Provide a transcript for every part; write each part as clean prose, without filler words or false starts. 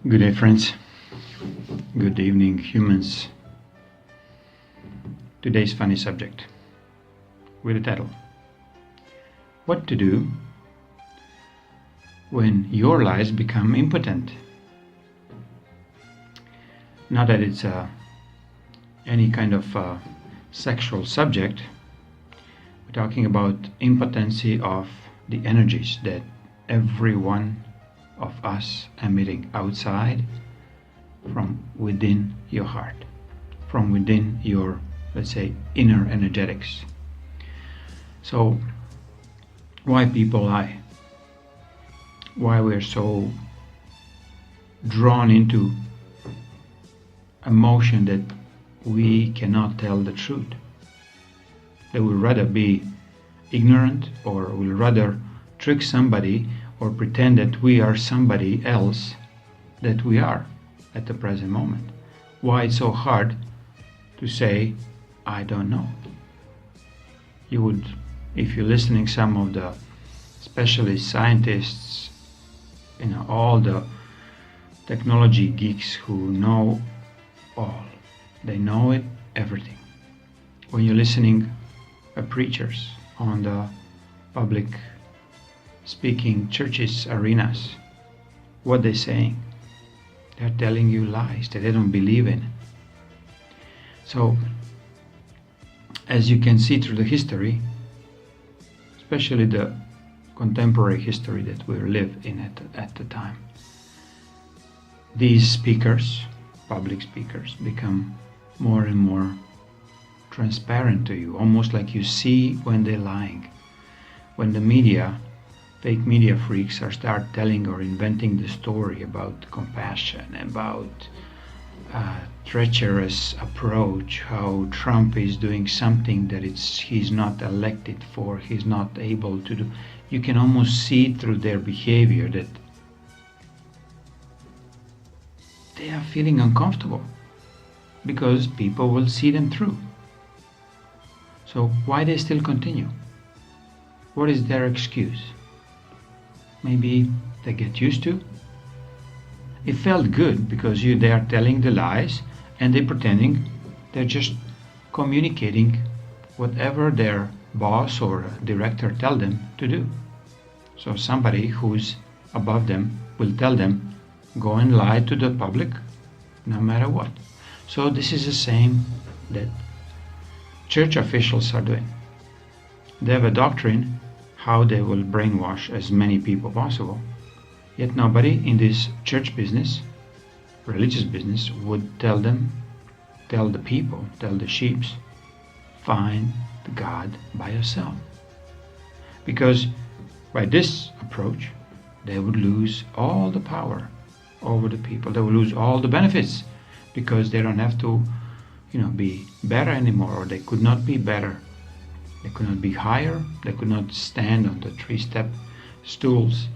Good day, friends. Good evening, humans. Today's funny subject with the title, What to Do When Your Lies Become Impotent. Not that it's any kind of sexual subject. We're talking about impotency of the energies that every one of us emitting outside from within your heart, from within your, let's say, inner energetics. So why people lie? Why we're so drawn into emotion that we cannot tell the truth? That we'd rather be ignorant, or we'll rather trick somebody or pretend that we are somebody else that we are at the present moment. Why it's so hard to say, I don't know? You would, if you're listening some of the specialist scientists, all the technology geeks who know all, they know it, everything. When you're listening preachers on the public speaking churches, arenas, what they're saying, they're telling you lies that they don't believe in. So, as you can see through the history, especially the contemporary history that we live in at the time, these speakers, public speakers, become more and more transparent to you, almost like you see when they're lying. When the media, fake media freaks, start telling or inventing the story about compassion, about treacherous approach, how Trump is doing something that he's not elected for, he's not able to do. You can almost see through their behavior that they are feeling uncomfortable because people will see them through. So why they still continue? What is their excuse? Maybe they get used to. It felt good because they are telling the lies and they're pretending they're just communicating whatever their boss or director tell them to do. So somebody who's above them will tell them, go and lie to the public no matter what. So this is the same that church officials are doing. They have a doctrine how they will brainwash as many people possible. Yet nobody in this church business, religious business, would tell the people, tell the sheeps, find the God by yourself. Because by this approach, they would lose all the power over the people. They will lose all the benefits because they don't have to, be better anymore, or they could not be better. They could not be higher. They could not stand on the 3-step stools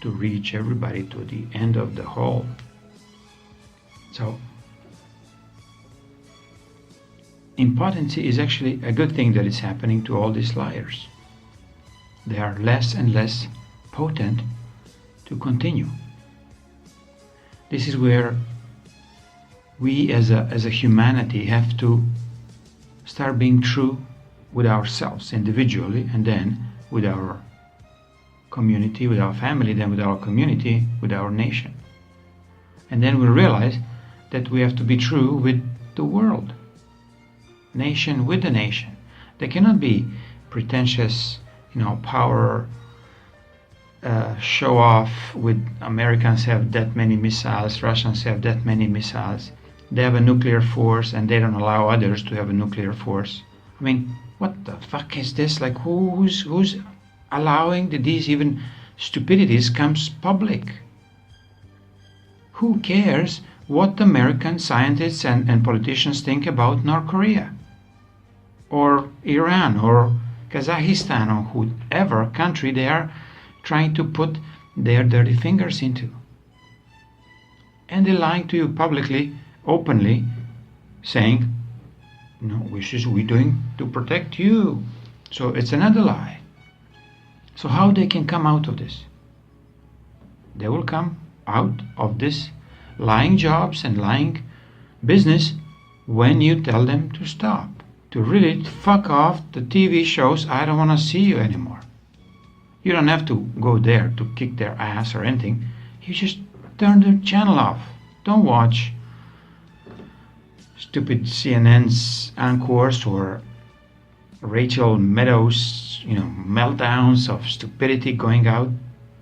to reach everybody to the end of the hall. So, impotency is actually a good thing that is happening to all these liars. They are less and less potent to continue. This is where we as a humanity have to start being true with ourselves individually, and then with our community, with our family, then with our community, with our nation. And then we realize that we have to be true with the world, nation with the nation. There cannot be pretentious, power show off with Americans have that many missiles, Russians have that many missiles. They have a nuclear force and they don't allow others to have a nuclear force. I mean, what the fuck is this? Like, who's allowing that these even stupidities comes public? Who cares what the American scientists and politicians think about North Korea or Iran or Kazakhstan or whatever country they are trying to put their dirty fingers into? And they're lying to you publicly, openly, saying, no, this is we're doing to protect you. So it's another lie. So how they can come out of this? They will come out of this lying jobs and lying business when you tell them to stop, to really fuck off the TV shows. I don't want to see you anymore. You don't have to go there to kick their ass or anything. You just turn the channel off. Don't watch stupid CNN's encores or Rachel Meadows, meltdowns of stupidity going out.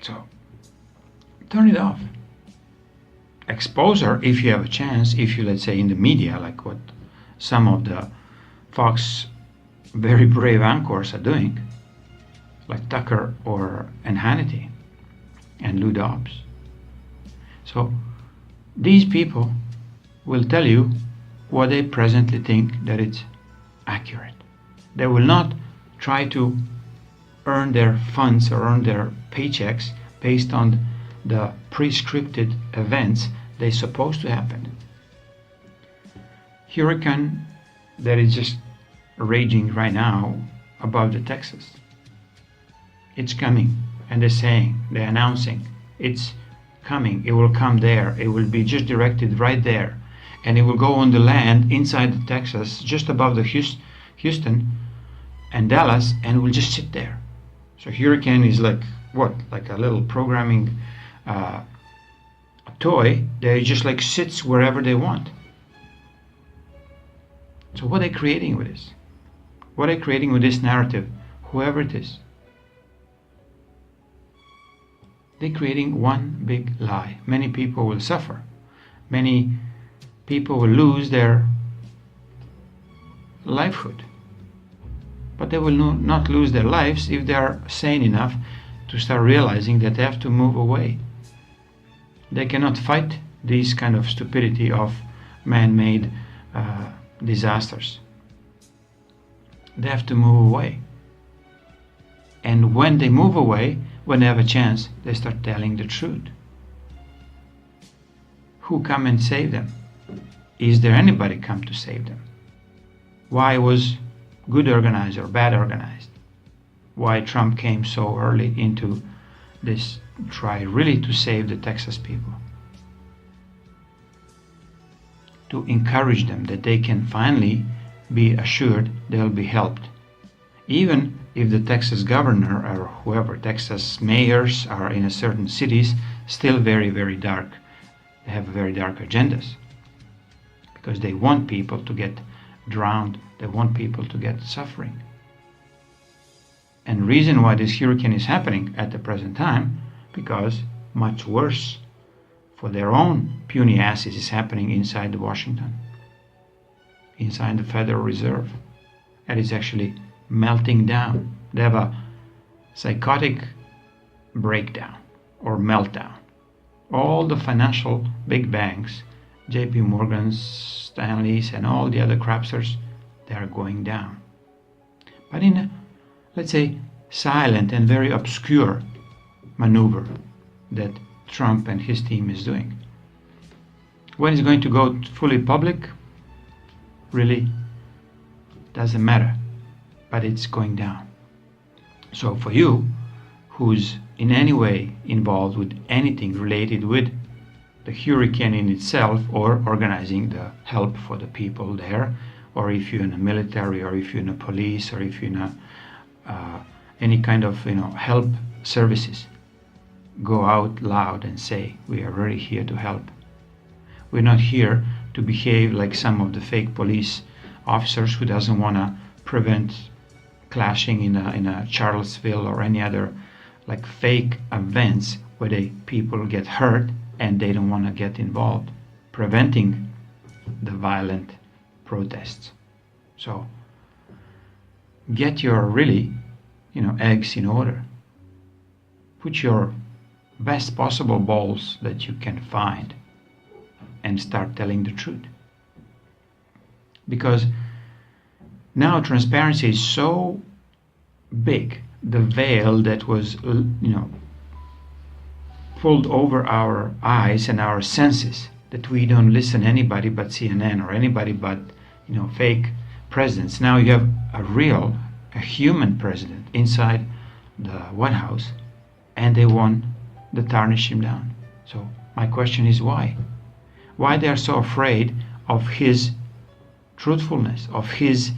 So turn it off. Expose her if you have a chance, if you, let's say, in the media, like what some of the Fox very brave anchors are doing, like Tucker and Hannity and Lou Dobbs. So these people will tell you what they presently think that it's accurate. They will not try to earn their funds or earn their paychecks based on the prescripted events they're supposed to happen. Hurricane that is just raging right now above the Texas. It's coming, and they're announcing it's coming. It will come there. It will be just directed right there, and it will go on the land inside the Texas, just above the Houston and Dallas, and will just sit there. So hurricane is like what? Like a little programming a toy that just like sits wherever they want. So what are they creating with this? What are they creating with this narrative? Whoever it is. They're creating one big lie. Many people will suffer. Many people will lose their livelihood. But they will not lose their lives if they are sane enough to start realizing that they have to move away. They cannot fight this kind of stupidity of man-made disasters. They have to move away. And when they move away, when they have a chance, they start telling the truth. Who come and save them? Is there anybody come to save them? Why was good organized or bad organized? Why Trump came so early into this try really to save the Texas people? To encourage them that they can finally be assured they'll be helped. Even if the Texas governor or whoever, Texas mayors are in a certain cities, still very, very dark. They have very dark agendas. Because they want people to get drowned. They want people to get suffering. And reason why this hurricane is happening at the present time, because much worse for their own puny asses is happening inside Washington, inside the Federal Reserve. And it's actually melting down. They have a psychotic breakdown or meltdown. All the financial big banks, JP Morgan's, Stanley's, and all the other crapsters, they are going down. But in a, let's say, silent and very obscure maneuver that Trump and his team is doing. When it's going to go fully public, really doesn't matter, but it's going down. So for you, who's in any way involved with anything related with the hurricane in itself or organizing the help for the people there, or if you're in the military, or if you're in the police, or if you're in any kind of help services, go out loud and say, we are really here to help. We're not here to behave like some of the fake police officers who doesn't want to prevent clashing in a Charlottesville or any other like fake events where people get hurt and they don't want to get involved, preventing the violent protests. So get your really eggs in order. Put your best possible balls that you can find and start telling the truth. Because now transparency is so big, the veil that was pulled over our eyes and our senses, that we don't listen to anybody but CNN or anybody but fake presidents. Now you have a human president inside the White House, and they want to tarnish him down. So my question is why? Why they are so afraid of his truthfulness, of his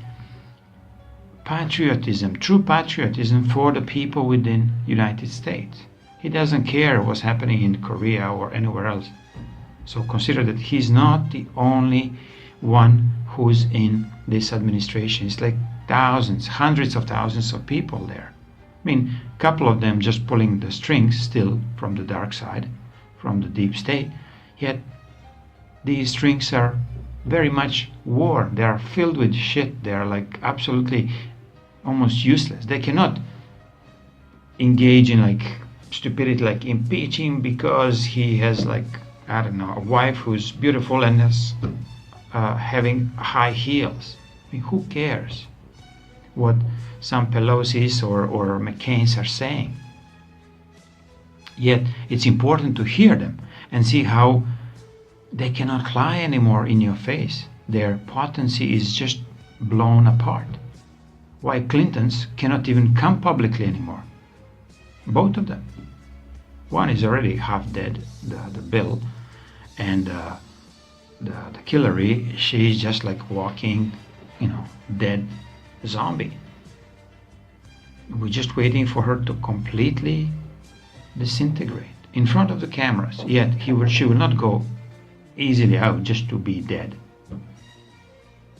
patriotism, true patriotism for the people within United States. He doesn't care what's happening in Korea or anywhere else. So consider that he's not the only one who's in this administration. It's like thousands, hundreds of thousands of people there. I mean, a couple of them just pulling the strings still from the dark side, from the deep state. Yet these strings are very much worn. They are filled with shit. They are like absolutely almost useless. They cannot engage in like stupidity, like impeaching because he has like, I don't know, a wife who's beautiful and is having high heels. I mean, who cares what some Pelosi's or McCain's are saying? Yet it's important to hear them and see how they cannot lie anymore in your face. Their potency is just blown apart. Why Clintons cannot even come publicly anymore. Both of them. One is already half dead, the Bill, and the Hillary, she's just like walking, dead zombie. We're just waiting for her to completely disintegrate in front of the cameras. Yet she will not go easily out just to be dead.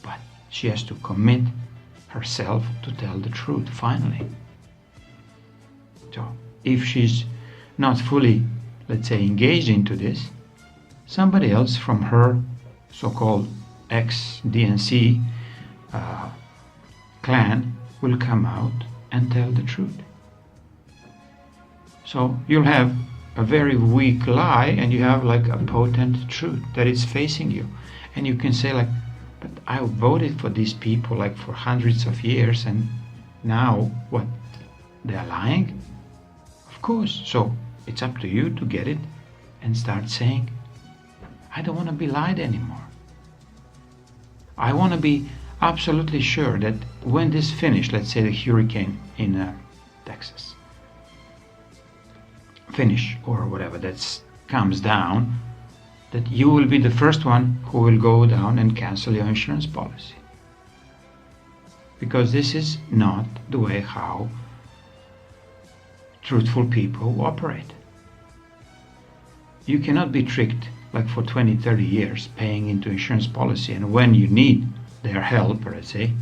But she has to commit herself to tell the truth finally. So if she's not fully, let's say, engaged into this, somebody else from her so-called ex-DNC clan will come out and tell the truth. So you'll have a very weak lie and you have like a potent truth that is facing you. And you can say like, but I voted for these people like for hundreds of years and now what? They're lying? Of course. So it's up to you to get it and start saying, I don't want to be lied anymore. I want to be absolutely sure that when this finished, let's say the hurricane in Texas, finish or whatever that comes down, that you will be the first one who will go down and cancel your insurance policy. Because this is not the way how truthful people operate. You cannot be tricked like for 20, 30 years paying into insurance policy, and when you need their help, let's say,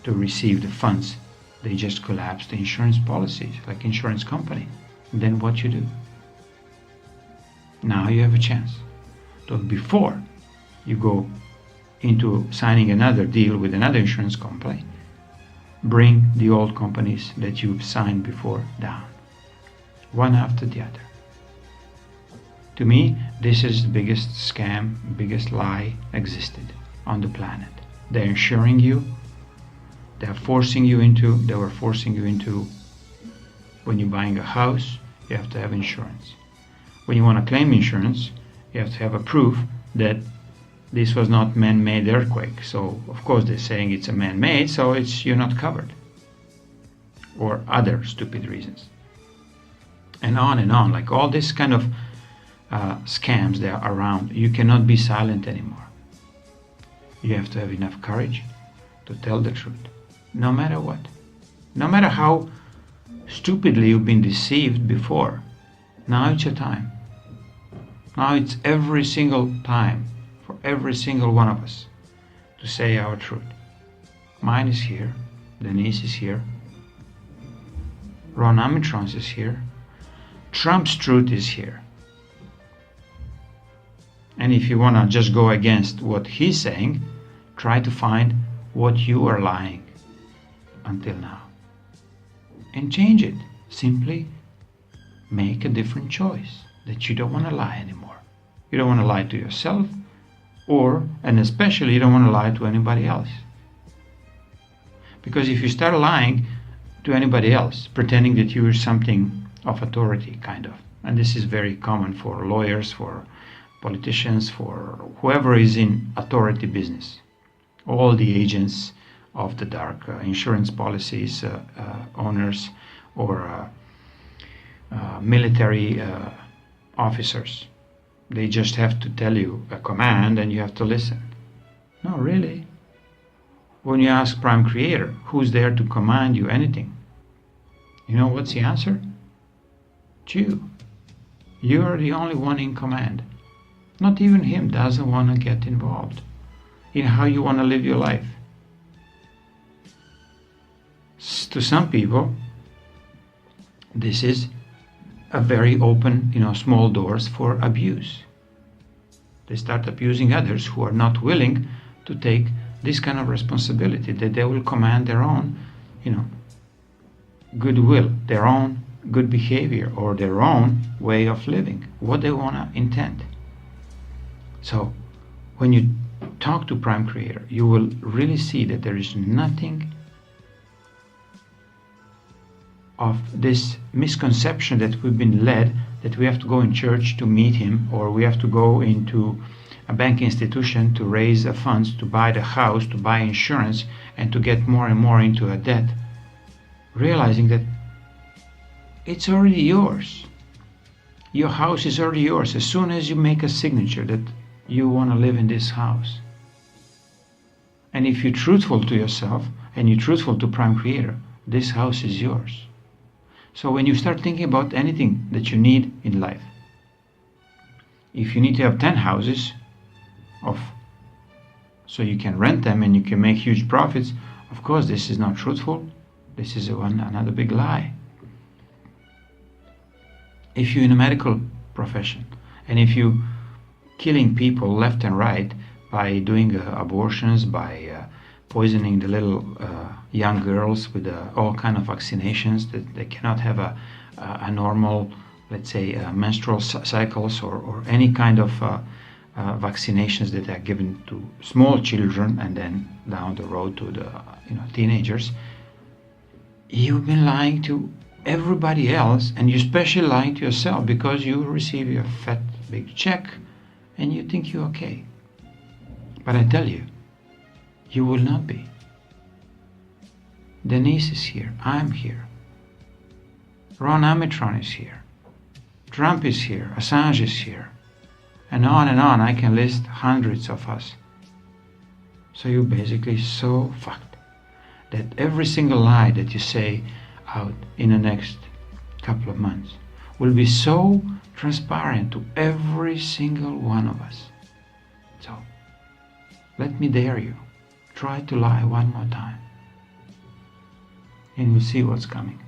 to receive the funds, they just collapse the insurance policies, like insurance company. And then what you do? Now you have a chance. So before you go into signing another deal with another insurance company, bring the old companies that you've signed before down, one after the other. To me, this is the biggest scam, biggest lie existed on the planet. They're insuring you. They were forcing you into, when you're buying a house, you have to have insurance. When you want to claim insurance, you have to have a proof that this was not man-made earthquake. So, of course, they're saying it's a man-made, so you're not covered. Or other stupid reasons. And on, like all this kind of scams that are around. You cannot be silent anymore. You have to have enough courage to tell the truth, no matter what. No matter how stupidly you've been deceived before, now it's your time. Now it's every single time for every single one of us to say our truth. Mine is here, Denise is here, Ron Amitrons is here, Trump's truth is here. And if you want to just go against what he's saying, try to find what you are lying until now. And change it. Simply make a different choice that you don't want to lie anymore. You don't want to lie to yourself, and especially you don't want to lie to anybody else. Because if you start lying to anybody else, pretending that you are something of authority, kind of, and this is very common for lawyers, for politicians, for whoever is in authority business, all the agents of the dark, insurance policies, owners, or military officers, They just have to tell you a command and you have to listen. No, really. When you ask Prime Creator, who's there to command you anything? You know what's the answer? It's you. You're the only one in command. Not even him doesn't want to get involved in how you want to live your life. To some people, this is a very open, small doors for abuse. They start abusing others who are not willing to take this kind of responsibility, that they will command their own, goodwill, their own good behavior, or their own way of living, what they want to intend. So when you talk to Prime Creator, you will really see that there is nothing of this misconception that we've been led, that we have to go in church to meet him, or we have to go into a bank institution to raise the funds to buy the house, to buy insurance, and to get more and more into a debt, realizing that it's already yours. Your house is already yours as soon as you make a signature that you want to live in this house. And if you're truthful to yourself and you're truthful to Prime Creator, this house is yours. So when you start thinking about anything that you need in life, if you need to have 10 houses so you can rent them and you can make huge profits, of course this is not truthful. This is another big lie. If you're in a medical profession and if you're killing people left and right by doing abortions, by poisoning the little young girls with all kind of vaccinations, that they cannot have a normal, let's say, menstrual cycles, or any kind of vaccinations that are given to small children and then down the road to the teenagers, you've been lying to everybody else, and you especially lying to yourself, because you receive your fat big check and you think you're okay. But I tell you, you will not be. Denise is here. I'm here. Ron Amitron is here. Trump is here. Assange is here. And on I can list hundreds of us. So you're basically so fucked that every single lie that you say out in the next couple of months will be so transparent to every single one of us. So let me dare you. Try to lie one more time, and we'll see what's coming.